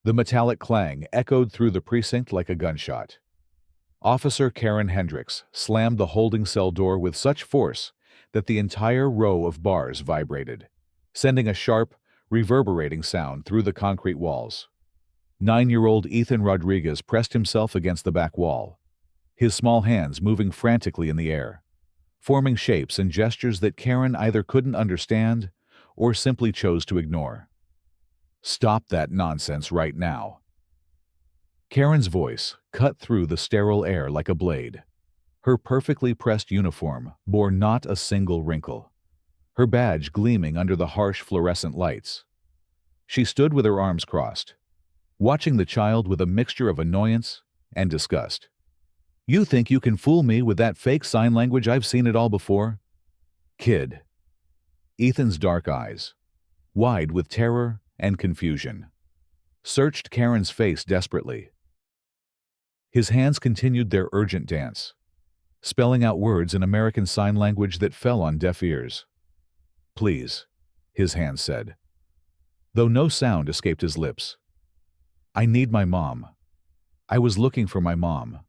The metallic clang echoed through the precinct like a gunshot. Officer Karen Hendricks slammed the holding cell door with such force that the entire row of bars vibrated, sending a sharp, reverberating sound through the concrete walls. 9-year-old Ethan Rodriguez pressed himself against the back wall, his small hands moving frantically in the air, forming shapes and gestures that Karen either couldn't understand or simply chose to ignore. "Stop that nonsense right now." Karen's voice cut through the sterile air like a blade. Her perfectly pressed uniform bore not a single wrinkle, her badge gleaming under the harsh fluorescent lights. She stood with her arms crossed, watching the child with a mixture of annoyance and disgust. "You think you can fool me with that fake sign language? I've seen it all before." "Kid." Ethan's dark eyes, wide with terror and confusion, searched Karen's face desperately. His hands continued their urgent dance, spelling out words in American Sign Language that fell on deaf ears. "Please," his hands said, though no sound escaped his lips. "I need my mom. I was looking for my mom."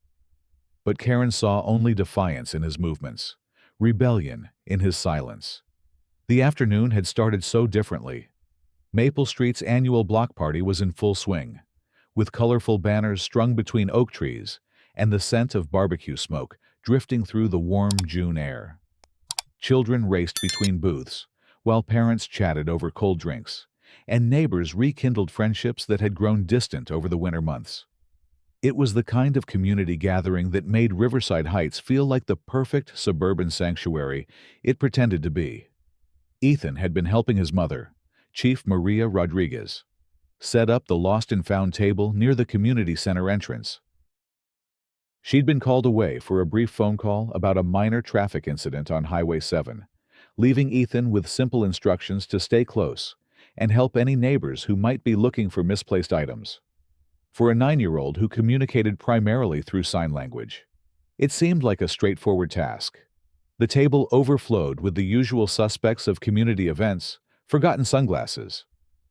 But Karen saw only defiance in his movements, rebellion in his silence. The afternoon had started so differently. Maple Street's annual block party was in full swing, with colorful banners strung between oak trees and the scent of barbecue smoke drifting through the warm June air. Children raced between booths, while parents chatted over cold drinks, and neighbors rekindled friendships that had grown distant over the winter months. It was the kind of community gathering that made Riverside Heights feel like the perfect suburban sanctuary it pretended to be. Ethan had been helping his mother, Chief Maria Rodriguez, set up the lost and found table near the community center entrance. She'd been called away for a brief phone call about a minor traffic incident on Highway 7, leaving Ethan with simple instructions to stay close and help any neighbors who might be looking for misplaced items. For a 9-year-old who communicated primarily through sign language, it seemed like a straightforward task. The table overflowed with the usual suspects of community events: forgotten sunglasses,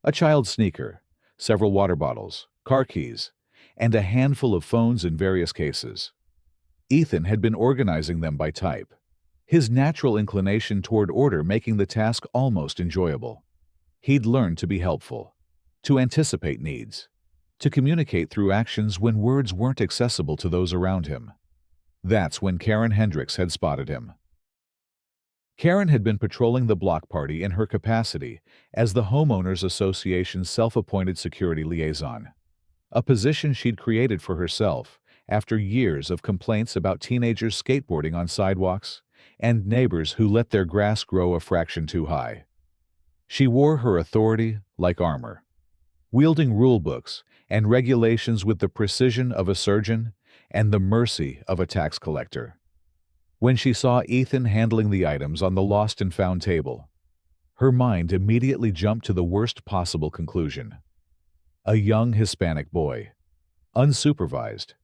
a child's sneaker, several water bottles, car keys, and a handful of phones in various cases. Ethan had been organizing them by type, his natural inclination toward order making the task almost enjoyable. He'd learned to be helpful, to anticipate needs, to communicate through actions when words weren't accessible to those around him. That's when Karen Hendricks had spotted him. Karen had been patrolling the block party in her capacity as the Homeowners Association's self-appointed security liaison, a position she'd created for herself after years of complaints about teenagers skateboarding on sidewalks and neighbors who let their grass grow a fraction too high. She wore her authority like armor, wielding rule books and regulations with the precision of a surgeon and the mercy of a tax collector. When she saw Ethan handling the items on the lost and found table, her mind immediately jumped to the worst possible conclusion. A young Hispanic boy, unsupervised,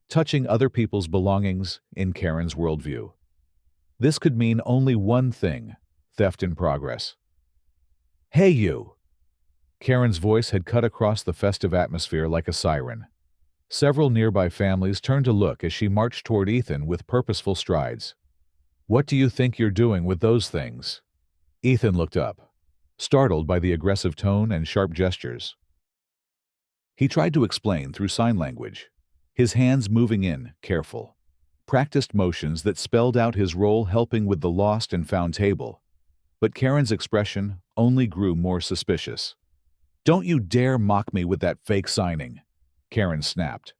touching other people's belongings in Karen's worldview. This could mean only one thing: theft in progress. "Hey, you!" Karen's voice had cut across the festive atmosphere like a siren. Several nearby families turned to look as she marched toward Ethan with purposeful strides. "What do you think you're doing with those things?" Ethan looked up, startled by the aggressive tone and sharp gestures. He tried to explain through sign language, his hands moving in careful, practiced motions that spelled out his role helping with the lost and found table. But Karen's expression only grew more suspicious. "Don't you dare mock me with that fake signing," Karen snapped,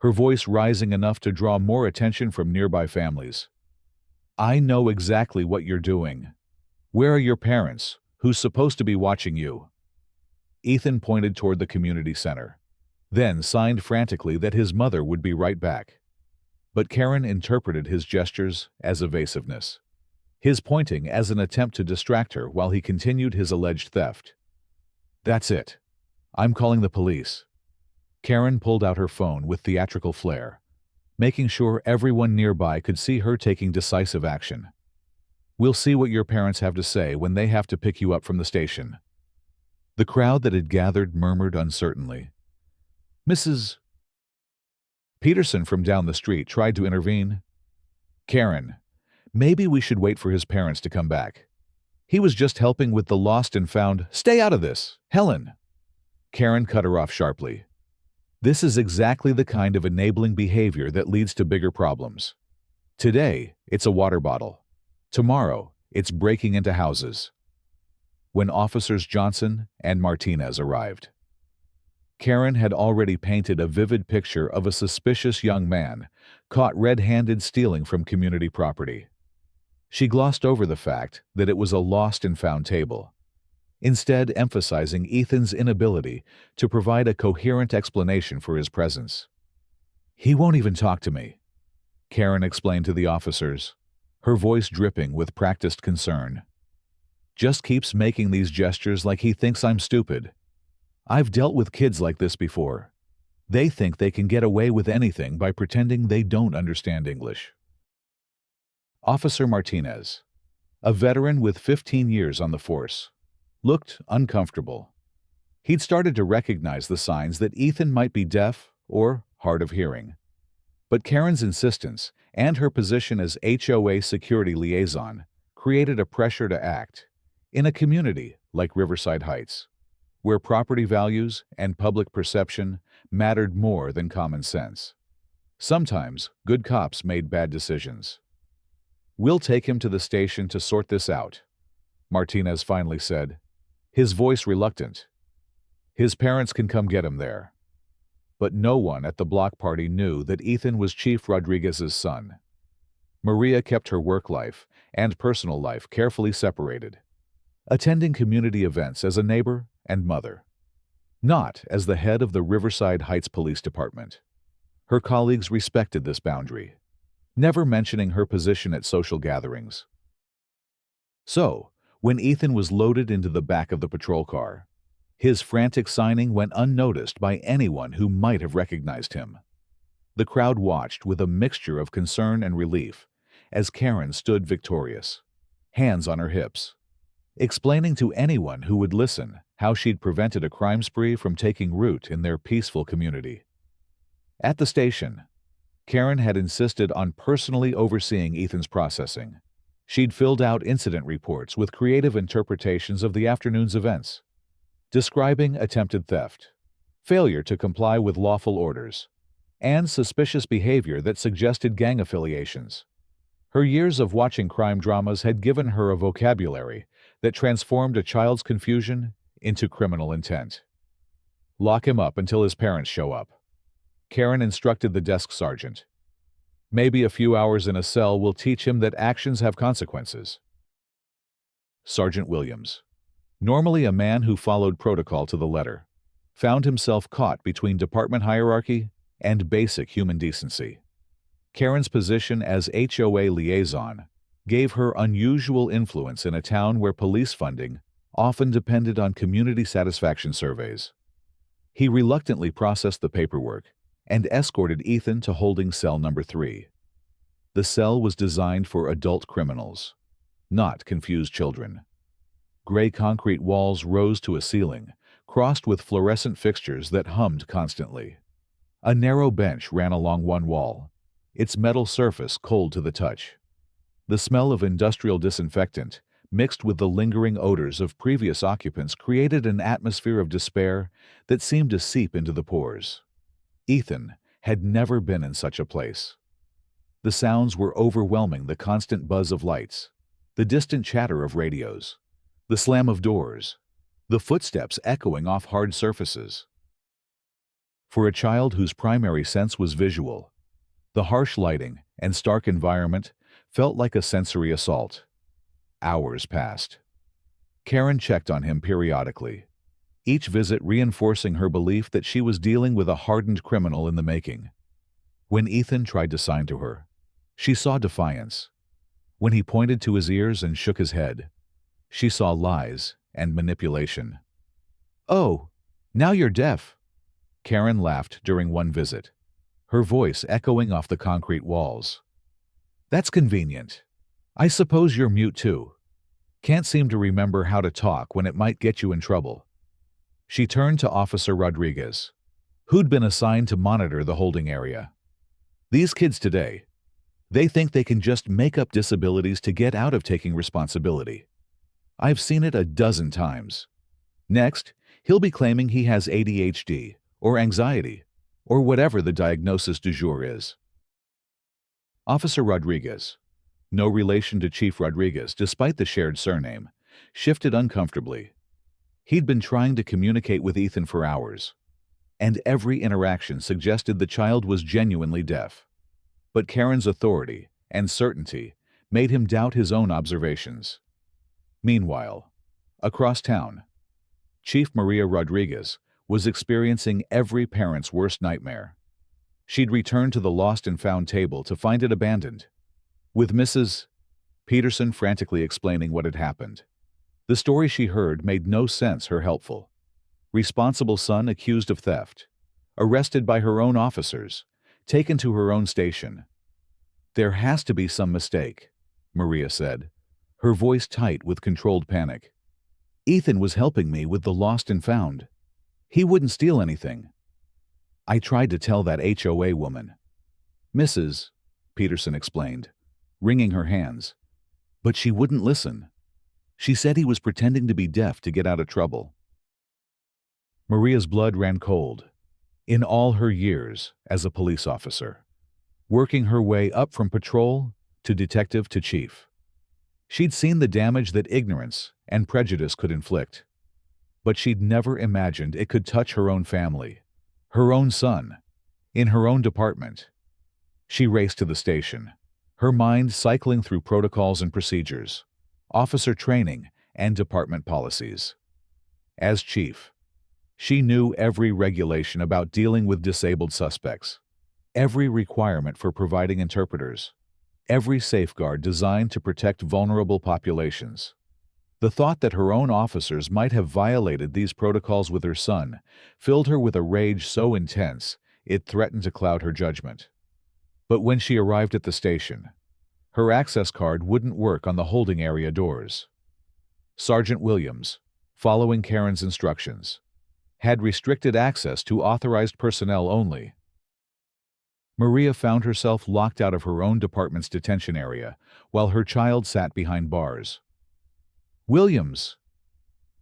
her voice rising enough to draw more attention from nearby families. "I know exactly what you're doing. Where are your parents, who's supposed to be watching you?" Ethan pointed toward the community center, then signed frantically that his mother would be right back. But Karen interpreted his gestures as evasiveness, his pointing as an attempt to distract her while he continued his alleged theft. "That's it. I'm calling the police." Karen pulled out her phone with theatrical flair, making sure everyone nearby could see her taking decisive action. "We'll see what your parents have to say when they have to pick you up from the station." The crowd that had gathered murmured uncertainly, Mrs. Peterson from down the street tried to intervene. Karen, maybe we should wait for his parents to come back. He was just helping with the lost and found. Stay out of this, Helen! Karen cut her off sharply. This is exactly the kind of enabling behavior that leads to bigger problems. Today, it's a water bottle. Tomorrow, it's breaking into houses. When Officers Johnson and Martinez arrived, Karen had already painted a vivid picture of a suspicious young man caught red-handed stealing from community property. She glossed over the fact that it was a lost and found table, instead emphasizing Ethan's inability to provide a coherent explanation for his presence. "He won't even talk to me," Karen explained to the officers, her voice dripping with practiced concern. "Just keeps making these gestures like he thinks I'm stupid. I've dealt with kids like this before. They think they can get away with anything by pretending they don't understand English." Officer Martinez, a veteran with 15 years on the force, looked uncomfortable. He'd started to recognize the signs that Ethan might be deaf or hard of hearing. But Karen's insistence and her position as HOA security liaison created a pressure to act in a community like Riverside Heights, where property values and public perception mattered more than common sense. Sometimes good cops made bad decisions. "We'll take him to the station to sort this out," Martinez finally said, his voice reluctant. "His parents can come get him there." But no one at the block party knew that Ethan was Chief Rodriguez's son. Maria kept her work life and personal life carefully separated, attending community events as a neighbor and mother, not as the head of the Riverside Heights Police Department. Her colleagues respected this boundary, never mentioning her position at social gatherings. So, when Ethan was loaded into the back of the patrol car, his frantic signing went unnoticed by anyone who might have recognized him. The crowd watched with a mixture of concern and relief as Karen stood victorious, hands on her hips, explaining to anyone who would listen how she'd prevented a crime spree from taking root in their peaceful community. At the station, Karen had insisted on personally overseeing Ethan's processing. She'd filled out incident reports with creative interpretations of the afternoon's events, describing attempted theft, failure to comply with lawful orders, and suspicious behavior that suggested gang affiliations. Her years of watching crime dramas had given her a vocabulary that transformed a child's confusion into criminal intent. "Lock him up until his parents show up," Karen instructed the desk sergeant. "Maybe a few hours in a cell will teach him that actions have consequences." Sergeant Williams, normally a man who followed protocol to the letter, found himself caught between department hierarchy and basic human decency. Karen's position as HOA liaison gave her unusual influence in a town where police funding often depended on community satisfaction surveys. He reluctantly processed the paperwork and escorted Ethan to holding cell number 3. The cell was designed for adult criminals, not confused children. Gray concrete walls rose to a ceiling, crossed with fluorescent fixtures that hummed constantly. A narrow bench ran along one wall, its metal surface cold to the touch. The smell of industrial disinfectant, mixed with the lingering odors of previous occupants, created an atmosphere of despair that seemed to seep into the pores. Ethan had never been in such a place. The sounds were overwhelming: the constant buzz of lights, the distant chatter of radios, the slam of doors, the footsteps echoing off hard surfaces. For a child whose primary sense was visual, the harsh lighting and stark environment felt like a sensory assault. Hours passed. Karen checked on him periodically, each visit reinforcing her belief that she was dealing with a hardened criminal in the making. When Ethan tried to sign to her, she saw defiance. When he pointed to his ears and shook his head, she saw lies and manipulation. "Oh, now you're deaf," Karen laughed during one visit, her voice echoing off the concrete walls. "That's convenient. I suppose you're mute too. Can't seem to remember how to talk when it might get you in trouble." She turned to Officer Rodriguez, who'd been assigned to monitor the holding area. These kids today, they think they can just make up disabilities to get out of taking responsibility. I've seen it a dozen times. Next, he'll be claiming he has ADHD or anxiety or whatever the diagnosis du jour is. Officer Rodriguez, no relation to Chief Rodriguez despite the shared surname, shifted uncomfortably. He'd been trying to communicate with Ethan for hours, and every interaction suggested the child was genuinely deaf. But Karen's authority and certainty made him doubt his own observations. Meanwhile, across town, Chief Maria Rodriguez was experiencing every parent's worst nightmare. She'd returned to the lost and found table to find it abandoned, with Mrs. Peterson frantically explaining what had happened. The story she heard made no sense. Her helpful, responsible son accused of theft, arrested by her own officers, taken to her own station. "There has to be some mistake," Maria said, her voice tight with controlled panic. "Ethan was helping me with the lost and found. He wouldn't steal anything. I tried to tell that HOA woman," Mrs. Peterson explained, wringing her hands, "but she wouldn't listen. She said he was pretending to be deaf to get out of trouble." Maria's blood ran cold. In all her years as a police officer, working her way up from patrol to detective to chief, she'd seen the damage that ignorance and prejudice could inflict. But she'd never imagined it could touch her own family, her own son, in her own department. She raced to the station, her mind cycling through protocols and procedures, officer training, and department policies. As chief, she knew every regulation about dealing with disabled suspects, every requirement for providing interpreters, every safeguard designed to protect vulnerable populations. The thought that her own officers might have violated these protocols with her son filled her with a rage so intense it threatened to cloud her judgment. But when she arrived at the station, her access card wouldn't work on the holding area doors. Sergeant Williams, following Karen's instructions, had restricted access to authorized personnel only. Maria found herself locked out of her own department's detention area while her child sat behind bars. "Williams!"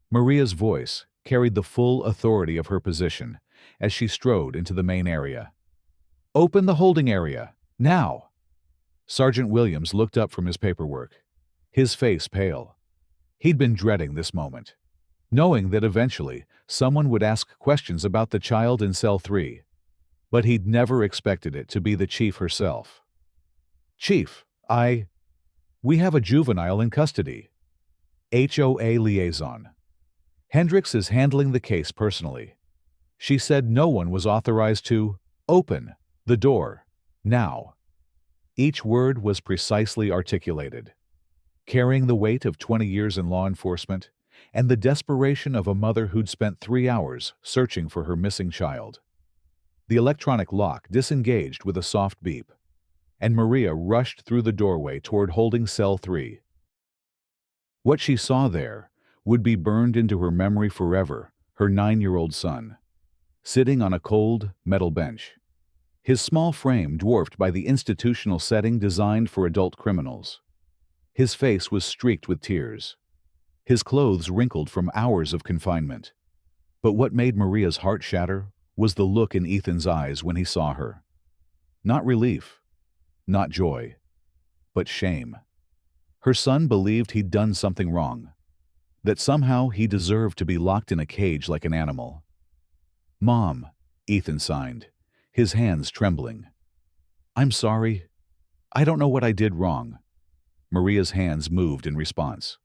Maria's voice carried the full authority of her position as she strode into the main area. "Open the holding area, now!" Sergeant Williams looked up from his paperwork, his face pale. He'd been dreading this moment, knowing that eventually someone would ask questions about the child in cell 3. But he'd never expected it to be the chief herself. "Chief, we have a juvenile in custody." HOA liaison. "Hendricks is handling the case personally. She said no one was authorized to open the door now." Each word was precisely articulated, carrying the weight of 20 years in law enforcement and the desperation of a mother who'd spent 3 hours searching for her missing child. The electronic lock disengaged with a soft beep, and Maria rushed through the doorway toward holding cell 3. What she saw there would be burned into her memory forever: her 9-year-old son, sitting on a cold metal bench, his small frame dwarfed by the institutional setting designed for adult criminals. His face was streaked with tears, his clothes wrinkled from hours of confinement. But what made Maria's heart shatter was the look in Ethan's eyes when he saw her. Not relief, not joy, but shame. Her son believed he'd done something wrong, that somehow he deserved to be locked in a cage like an animal. "Mom," Ethan signed, his hands trembling. "I'm sorry. I don't know what I did wrong." Maria's hands moved in response,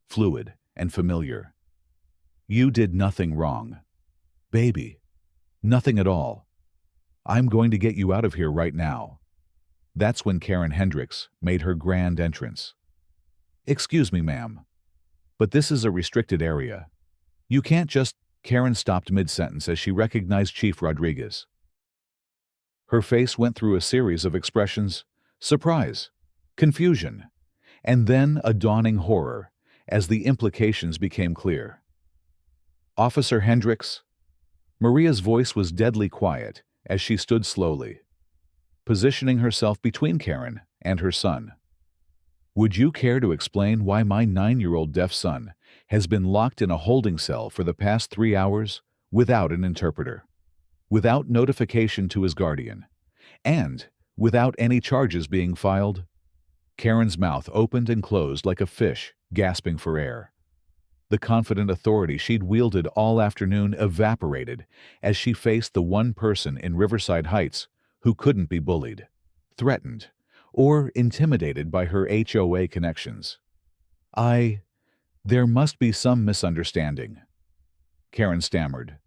fluid and familiar. "You did nothing wrong, baby. Nothing at all. I'm going to get you out of here right now." That's when Karen Hendricks made her grand entrance. "Excuse me, ma'am, but this is a restricted area. You can't just—" Karen stopped mid-sentence as she recognized Chief Rodriguez. Her face went through a series of expressions: surprise, confusion, and then a dawning horror as the implications became clear. "Officer Hendricks," Maria's voice was deadly quiet as she stood slowly, positioning herself between Karen and her son. Would you care to explain why my 9-year-old deaf son has been locked in a holding cell for the past 3 hours without an interpreter, without notification to his guardian, and without any charges being filed? Karen's mouth opened and closed like a fish, gasping for air. The confident authority she'd wielded all afternoon evaporated as she faced the one person in Riverside Heights who couldn't be bullied, threatened, or intimidated by her HOA connections. There must be some misunderstanding," Karen stammered.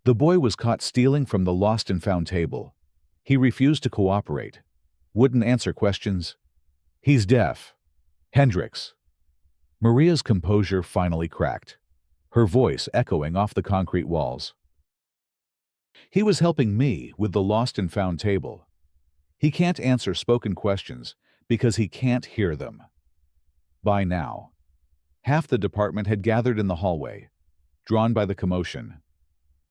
The boy was caught stealing from the lost and found table. He refused to cooperate, wouldn't answer questions. He's deaf. Hendricks. Maria's composure finally cracked, her voice echoing off the concrete walls. He was helping me with the lost and found table. He can't answer spoken questions because he can't hear them. By now, half the department had gathered in the hallway, drawn by the commotion.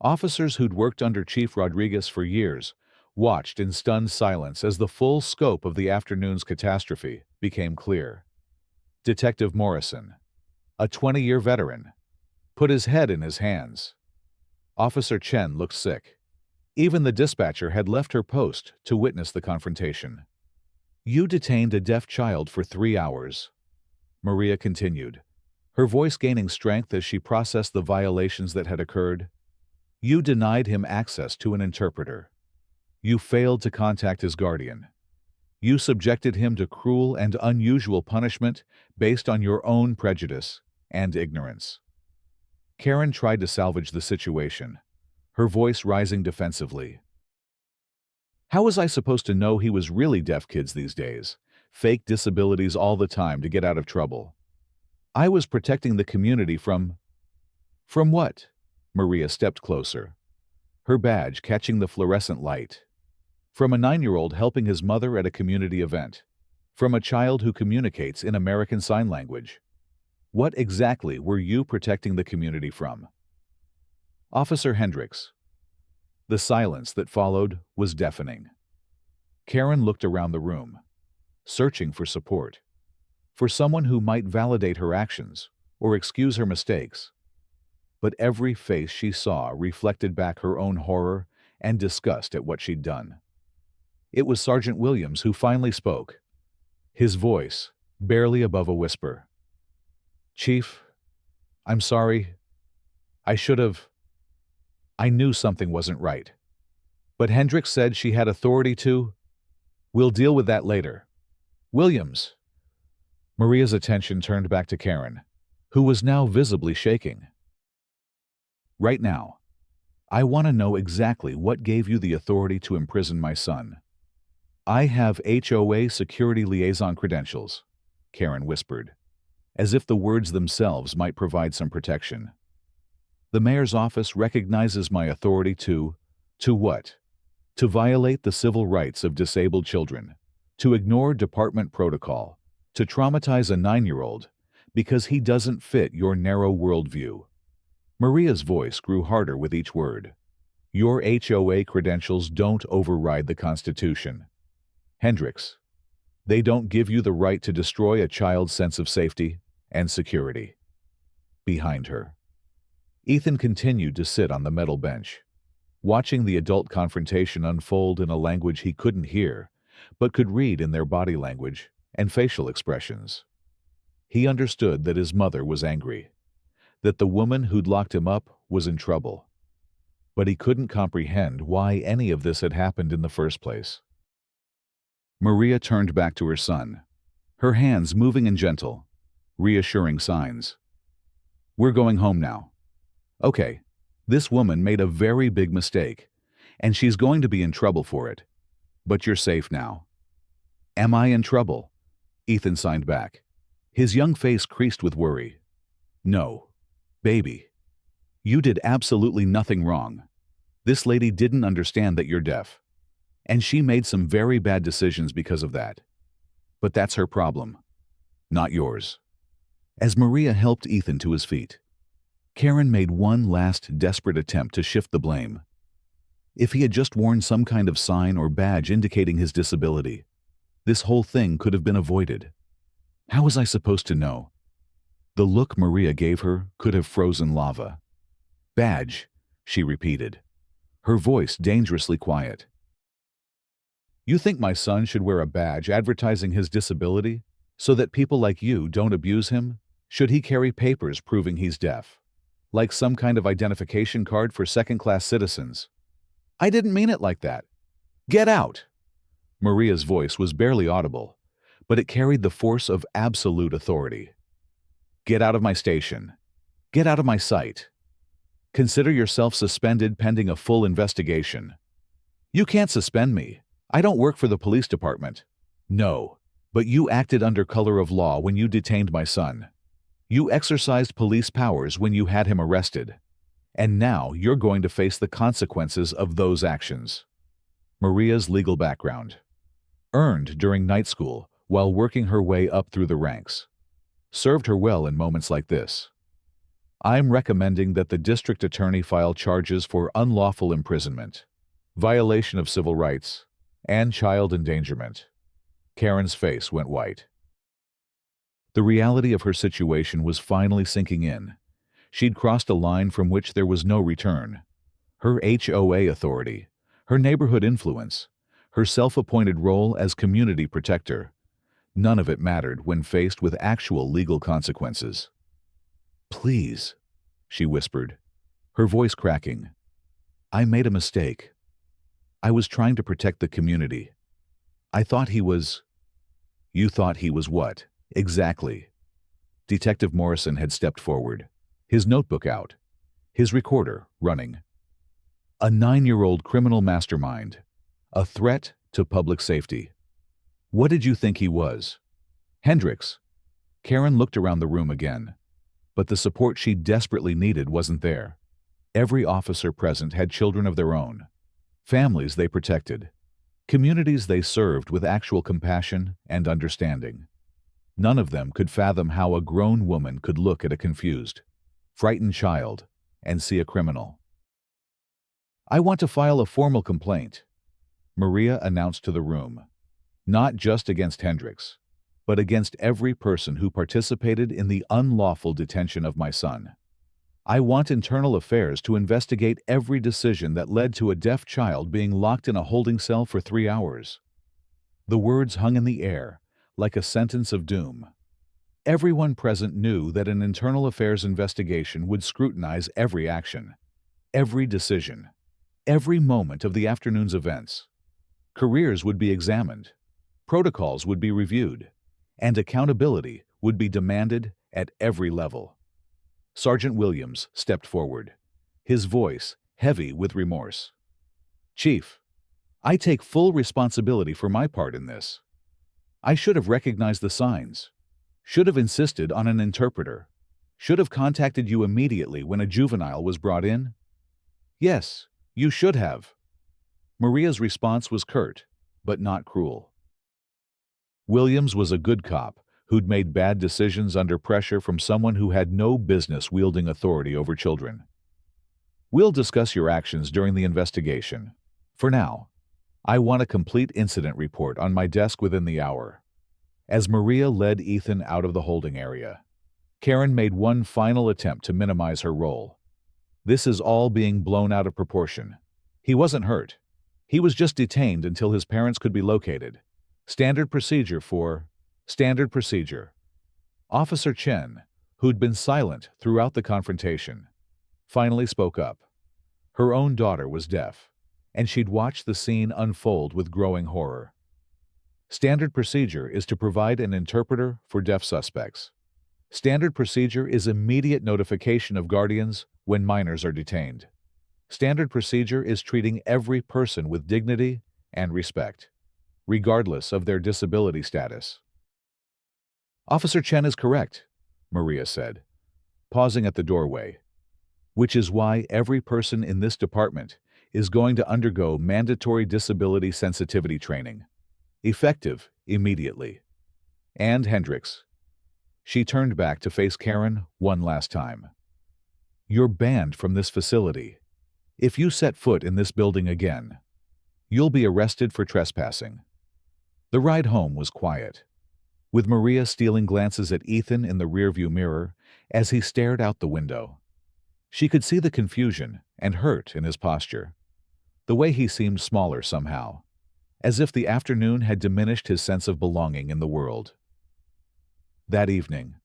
Officers who'd worked under Chief Rodriguez for years watched in stunned silence as the full scope of the afternoon's catastrophe became clear. Detective Morrison, a 20-year veteran, put his head in his hands. Officer Chen looked sick. Even the dispatcher had left her post to witness the confrontation. "You detained a deaf child for 3 hours," Maria continued, her voice gaining strength as she processed the violations that had occurred. "You denied him access to an interpreter. You failed to contact his guardian. You subjected him to cruel and unusual punishment based on your own prejudice and ignorance." Karen tried to salvage the situation, her voice rising defensively. "How was I supposed to know he was really deaf? Kids these days fake disabilities all the time to get out of trouble. I was protecting the community from..." "From what?" Maria stepped closer, her badge catching the fluorescent light. "From a 9-year-old helping his mother at a community event. From a child who communicates in American Sign Language. What exactly were you protecting the community from?" "Officer Hendricks." The silence that followed was deafening. Karen looked around the room, searching for support, for someone who might validate her actions or excuse her mistakes. But every face she saw reflected back her own horror and disgust at what she'd done. It was Sergeant Williams who finally spoke, his voice barely above a whisper. "Chief, I'm sorry. I knew something wasn't right. But Hendricks said she had authority to..." "We'll deal with that later." "Williams." Maria's attention turned back to Karen, who was now visibly shaking. "Right now, I want to know exactly what gave you the authority to imprison my son." "I have HOA security liaison credentials," Karen whispered, as if the words themselves might provide some protection. "The mayor's office recognizes my authority to what? To violate the civil rights of disabled children, to ignore department protocol, to traumatize a 9-year-old because he doesn't fit your narrow worldview." Maria's voice grew harder with each word. "Your HOA credentials don't override the Constitution. Hendricks, they don't give you the right to destroy a child's sense of safety and security." Behind her, Ethan continued to sit on the metal bench, watching the adult confrontation unfold in a language he couldn't hear, but could read in their body language and facial expressions. He understood that his mother was angry, that the woman who'd locked him up was in trouble, but he couldn't comprehend why any of this had happened in the first place. Maria turned back to her son, her hands moving in gentle, reassuring signs. "We're going home now. Okay, this woman made a very big mistake, and she's going to be in trouble for it. But you're safe now." "Am I in trouble?" Ethan signed back, his young face creased with worry. "No, baby. You did absolutely nothing wrong. This lady didn't understand that you're deaf, and she made some very bad decisions because of that. But that's her problem, not yours." As Maria helped Ethan to his feet, Karen made one last desperate attempt to shift the blame. If he had just worn some kind of sign or badge indicating his disability, this whole thing could have been avoided. How was I supposed to know? The look Maria gave her could have frozen lava. Badge, she repeated, her voice dangerously quiet. You think my son should wear a badge advertising his disability so that people like you don't abuse him? Should he carry papers proving he's deaf? Like some kind of identification card for second-class citizens? I didn't mean it like that. Get out! Maria's voice was barely audible, but it carried the force of absolute authority. Get out of my station. Get out of my sight. Consider yourself suspended pending a full investigation. You can't suspend me. I don't work for the police department. No, but you acted under color of law when you detained my son. You exercised police powers when you had him arrested. And now you're going to face the consequences of those actions. Maria's legal background. Earned during night school while working her way up through the ranks. Served her well in moments like this. I'm recommending that the district attorney file charges for unlawful imprisonment, violation of civil rights, and child endangerment. Karen's face went white. The reality of her situation was finally sinking in. She'd crossed a line from which there was no return. Her HOA authority, her neighborhood influence, her self-appointed role as community protector. None of it mattered when faced with actual legal consequences. Please, she whispered, her voice cracking. I made a mistake. I was trying to protect the community. I thought he was... You thought he was what? Exactly. Detective Morrison had stepped forward, his notebook out, his recorder running. A 9-year-old criminal mastermind, a threat to public safety. What did you think he was? Hendricks. Karen looked around the room again, but the support she desperately needed wasn't there. Every officer present had children of their own, families they protected, communities they served with actual compassion and understanding. None of them could fathom how a grown woman could look at a confused, frightened child and see a criminal. I want to file a formal complaint, Maria announced to the room, not just against Hendricks, but against every person who participated in the unlawful detention of my son. I want internal affairs to investigate every decision that led to a deaf child being locked in a holding cell for 3 hours. The words hung in the air, like a sentence of doom. Everyone present knew that an internal affairs investigation would scrutinize every action, every decision, every moment of the afternoon's events. Careers would be examined, protocols would be reviewed, and accountability would be demanded at every level. Sergeant Williams stepped forward, his voice heavy with remorse. Chief, I take full responsibility for my part in this. I should have recognized the signs, should have insisted on an interpreter, should have contacted you immediately when a juvenile was brought in. Yes, you should have. Maria's response was curt, but not cruel. Williams was a good cop who'd made bad decisions under pressure from someone who had no business wielding authority over children. We'll discuss your actions during the investigation. For now, I want a complete incident report on my desk within the hour. As Maria led Ethan out of the holding area, Karen made one final attempt to minimize her role. This is all being blown out of proportion. He wasn't hurt. He was just detained until his parents could be located. Standard procedure. Officer Chen, who'd been silent throughout the confrontation, finally spoke up. Her own daughter was deaf, and she'd watched the scene unfold with growing horror. Standard procedure is to provide an interpreter for deaf suspects. Standard procedure is immediate notification of guardians when minors are detained. Standard procedure is treating every person with dignity and respect, regardless of their disability status. Officer Chen is correct, Maria said, pausing at the doorway, which is why every person in this department is going to undergo mandatory disability sensitivity training, effective immediately. And Hendricks. She turned back to face Karen one last time. "You're banned from this facility. If you set foot in this building again, you'll be arrested for trespassing." The ride home was quiet, with Maria stealing glances at Ethan in the rearview mirror as he stared out the window. She could see the confusion and hurt in his posture, the way he seemed smaller somehow, as if the afternoon had diminished his sense of belonging in the world. That evening,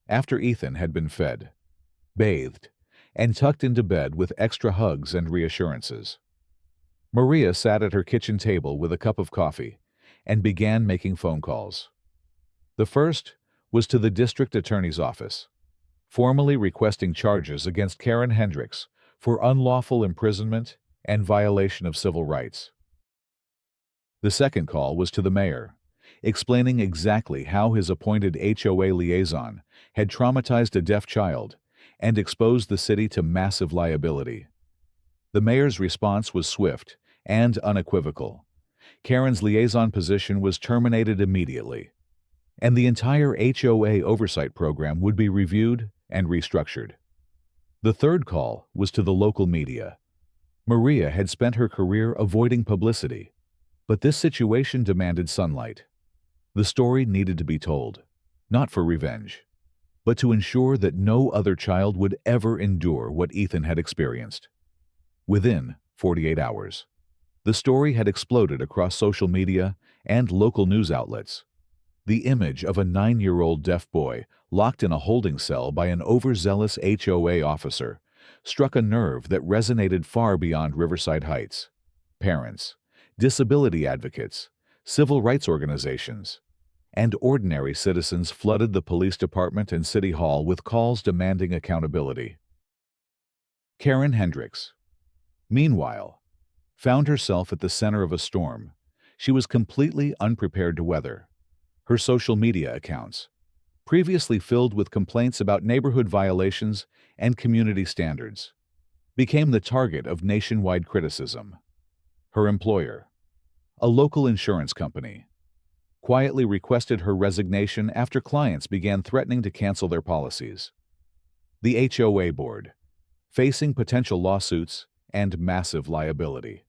after Ethan had been fed, bathed, and tucked into bed with extra hugs and reassurances, Maria sat at her kitchen table with a cup of coffee and began making phone calls. The first was to the district attorney's office, formally requesting charges against Karen Hendricks for unlawful imprisonment and violation of civil rights. The second call was to the mayor, explaining exactly how his appointed HOA liaison had traumatized a deaf child and exposed the city to massive liability. The mayor's response was swift and unequivocal. Karen's liaison position was terminated immediately, and the entire HOA oversight program would be reviewed and restructured. The third call was to the local media. Maria had spent her career avoiding publicity, but this situation demanded sunlight. The story needed to be told, not for revenge, but to ensure that no other child would ever endure what Ethan had experienced. Within 48 hours, the story had exploded across social media and local news outlets. The image of a 9-year-old deaf boy locked in a holding cell by an overzealous HOA officer struck a nerve that resonated far beyond Riverside Heights. Parents, disability advocates, civil rights organizations, and ordinary citizens flooded the police department and city hall with calls demanding accountability. Karen Hendricks, meanwhile, found herself at the center of a storm she was completely unprepared to weather. Her social media accounts, previously filled with complaints about neighborhood violations and community standards, became the target of nationwide criticism. Her employer, a local insurance company, quietly requested her resignation after clients began threatening to cancel their policies. The HOA board, facing potential lawsuits and massive liability,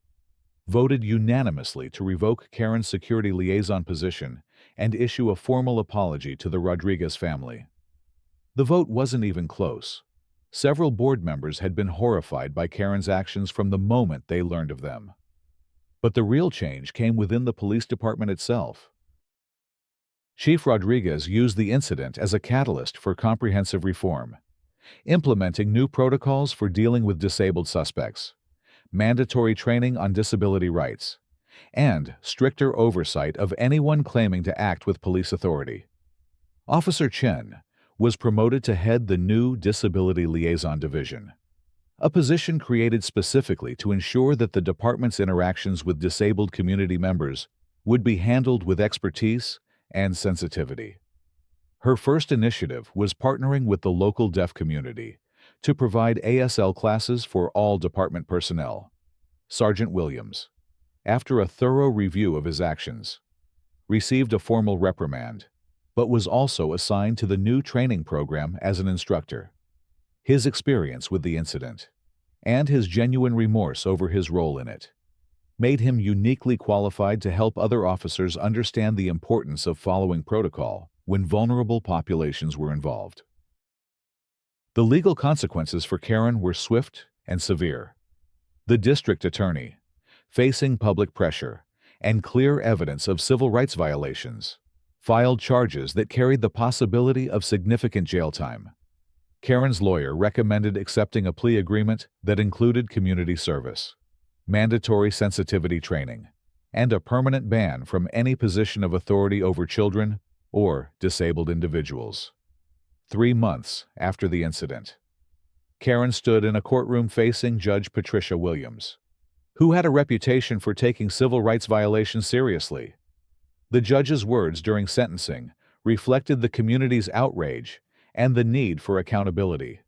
voted unanimously to revoke Karen's security liaison position and issue a formal apology to the Rodriguez family. The vote wasn't even close. Several board members had been horrified by Karen's actions from the moment they learned of them. But the real change came within the police department itself. Chief Rodriguez used the incident as a catalyst for comprehensive reform, implementing new protocols for dealing with disabled suspects, mandatory training on disability rights, and stricter oversight of anyone claiming to act with police authority. Officer Chen was promoted to head the new Disability Liaison Division, a position created specifically to ensure that the department's interactions with disabled community members would be handled with expertise and sensitivity. Her first initiative was partnering with the local deaf community to provide ASL classes for all department personnel. Sergeant Williams, after a thorough review of his actions, received a formal reprimand, but was also assigned to the new training program as an instructor. His experience with the incident, and his genuine remorse over his role in it, made him uniquely qualified to help other officers understand the importance of following protocol when vulnerable populations were involved. The legal consequences for Karen were swift and severe. The district attorney, facing public pressure and clear evidence of civil rights violations, filed charges that carried the possibility of significant jail time. Karen's lawyer recommended accepting a plea agreement that included community service, mandatory sensitivity training, and a permanent ban from any position of authority over children or disabled individuals. 3 months after the incident, Karen stood in a courtroom facing Judge Patricia Williams, who had a reputation for taking civil rights violations seriously. The judge's words during sentencing reflected the community's outrage and the need for accountability.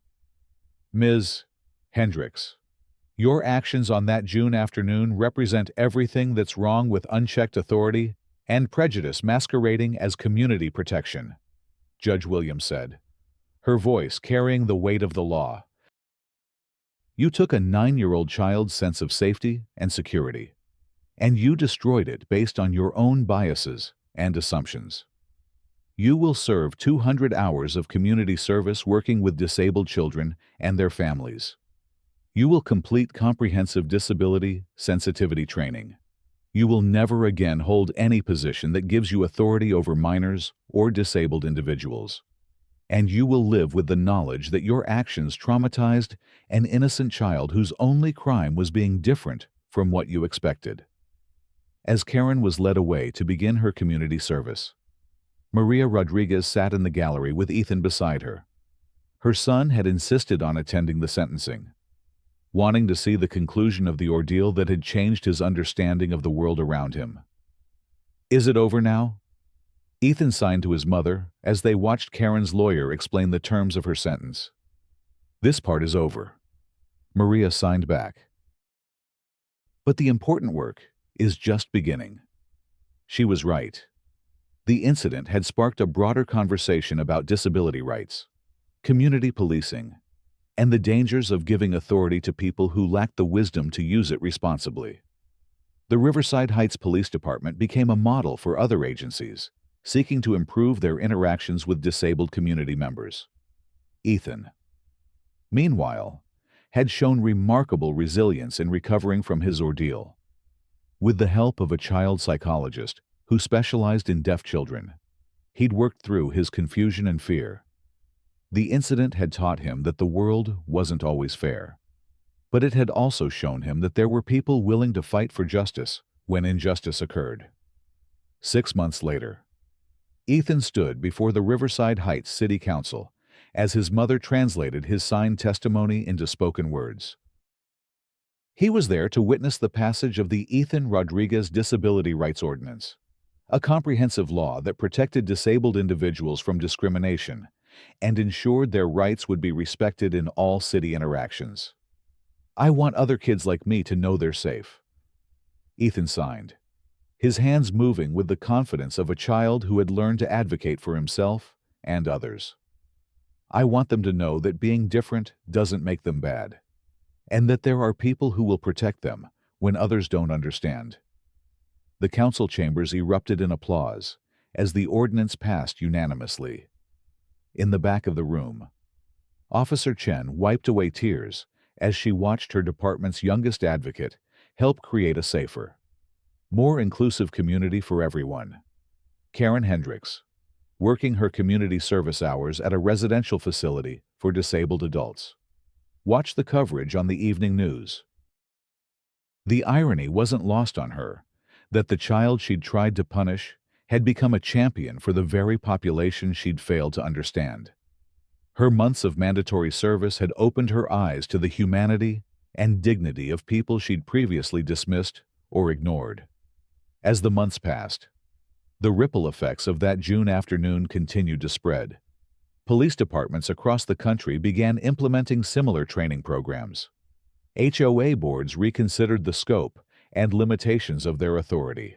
"Ms. Hendricks, your actions on that June afternoon represent everything that's wrong with unchecked authority and prejudice masquerading as community protection," Judge Williams said, her voice carrying the weight of the law. You took a 9-year-old child's sense of safety and security, and you destroyed it based on your own biases and assumptions. You will serve 200 hours of community service working with disabled children and their families. You will complete comprehensive disability sensitivity training. You will never again hold any position that gives you authority over minors or disabled individuals. And you will live with the knowledge that your actions traumatized an innocent child whose only crime was being different from what you expected. As Karen was led away to begin her community service, Maria Rodriguez sat in the gallery with Ethan beside her. Her son had insisted on attending the sentencing, wanting to see the conclusion of the ordeal that had changed his understanding of the world around him. "Is it over now?" Ethan signed to his mother as they watched Karen's lawyer explain the terms of her sentence. "This part is over," Maria signed back. "But the important work is just beginning." She was right. The incident had sparked a broader conversation about disability rights, community policing, and the dangers of giving authority to people who lack the wisdom to use it responsibly. The Riverside Heights Police Department became a model for other agencies seeking to improve their interactions with disabled community members. Ethan, meanwhile, had shown remarkable resilience in recovering from his ordeal. With the help of a child psychologist who specialized in deaf children, he'd worked through his confusion and fear. The incident had taught him that the world wasn't always fair, but it had also shown him that there were people willing to fight for justice when injustice occurred. 6 months later, Ethan stood before the Riverside Heights City Council as his mother translated his signed testimony into spoken words. He was there to witness the passage of the Ethan Rodriguez Disability Rights Ordinance, a comprehensive law that protected disabled individuals from discrimination and ensured their rights would be respected in all city interactions. "I want other kids like me to know they're safe," Ethan signed, his hands moving with the confidence of a child who had learned to advocate for himself and others. "I want them to know that being different doesn't make them bad, and that there are people who will protect them when others don't understand." The council chambers erupted in applause as the ordinance passed unanimously. In the back of the room, Officer Chen wiped away tears as she watched her department's youngest advocate help create a safer, more inclusive community for everyone. Karen Hendricks, working her community service hours at a residential facility for disabled adults, watched the coverage on the evening news. The irony wasn't lost on her that the child she'd tried to punish had become a champion for the very population she'd failed to understand. Her months of mandatory service had opened her eyes to the humanity and dignity of people she'd previously dismissed or ignored. As the months passed, the ripple effects of that June afternoon continued to spread. Police departments across the country began implementing similar training programs. HOA boards reconsidered the scope and limitations of their authority.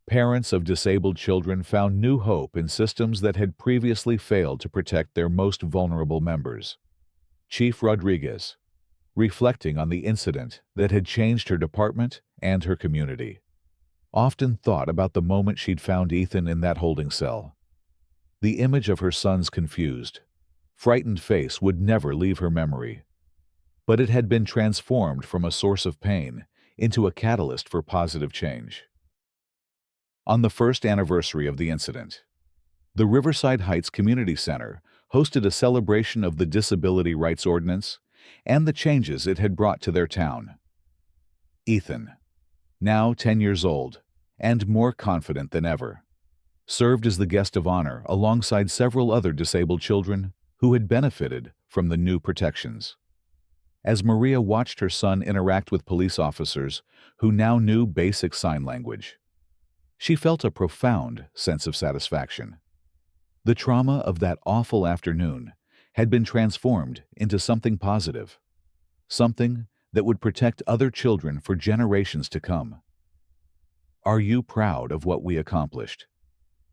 Parents of disabled children found new hope in systems that had previously failed to protect their most vulnerable members. Chief Rodriguez, reflecting on the incident that had changed her department and her community, often thought about the moment she'd found Ethan in that holding cell. The image of her son's confused, frightened face would never leave her memory, but it had been transformed from a source of pain into a catalyst for positive change. On the first anniversary of the incident, the Riverside Heights Community Center hosted a celebration of the Disability Rights Ordinance and the changes it had brought to their town. Ethan, now 10 years old and more confident than ever, served as the guest of honor alongside several other disabled children who had benefited from the new protections. As Maria watched her son interact with police officers who now knew basic sign language, she felt a profound sense of satisfaction. The trauma of that awful afternoon had been transformed into something positive, something that would protect other children for generations to come. "Are you proud of what we accomplished?"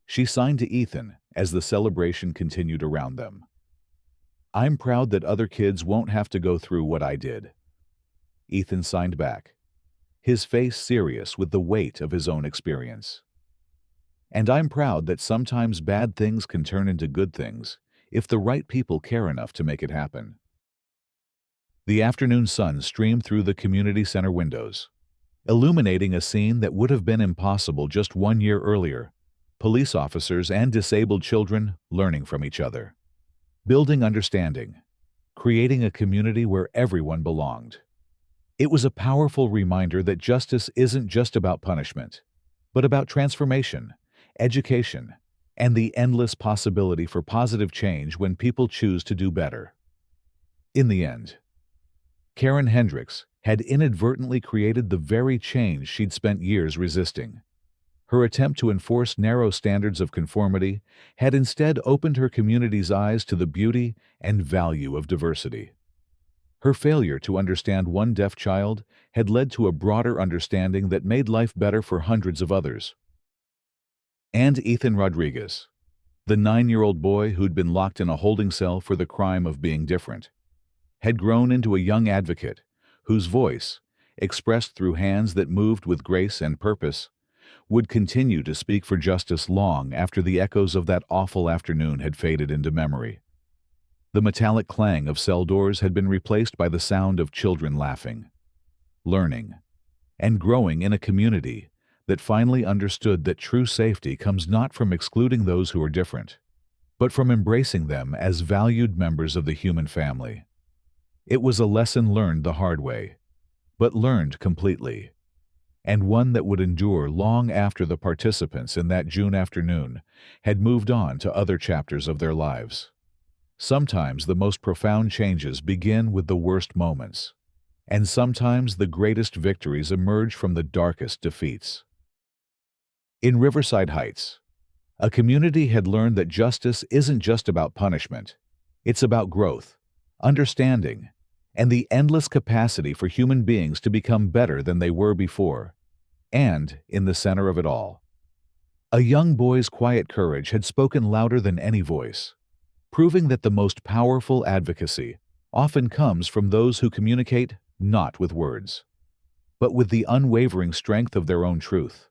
she signed to Ethan as the celebration continued around them. "I'm proud that other kids won't have to go through what I did," Ethan signed back, his face serious with the weight of his own experience. "And I'm proud that sometimes bad things can turn into good things if the right people care enough to make it happen." The afternoon sun streamed through the community center windows, illuminating a scene that would have been impossible just 1 year earlier: police officers and disabled children learning from each other, building understanding, creating a community where everyone belonged. It was a powerful reminder that justice isn't just about punishment, but about transformation, education, and the endless possibility for positive change when people choose to do better. In the end, Karen Hendricks had inadvertently created the very change she'd spent years resisting. Her attempt to enforce narrow standards of conformity had instead opened her community's eyes to the beauty and value of diversity. Her failure to understand one deaf child had led to a broader understanding that made life better for hundreds of others. And Ethan Rodriguez, the 9-year-old boy who'd been locked in a holding cell for the crime of being different, had grown into a young advocate whose voice, expressed through hands that moved with grace and purpose, would continue to speak for justice long after the echoes of that awful afternoon had faded into memory. The metallic clang of cell doors had been replaced by the sound of children laughing, learning, and growing in a community that finally understood that true safety comes not from excluding those who are different, but from embracing them as valued members of the human family. It was a lesson learned the hard way, but learned completely, and one that would endure long after the participants in that June afternoon had moved on to other chapters of their lives. Sometimes the most profound changes begin with the worst moments, and sometimes the greatest victories emerge from the darkest defeats. In Riverside Heights, a community had learned that justice isn't just about punishment. It's about growth, understanding, and the endless capacity for human beings to become better than they were before. And, in the center of it all, a young boy's quiet courage had spoken louder than any voice, proving that the most powerful advocacy often comes from those who communicate not with words, but with the unwavering strength of their own truth.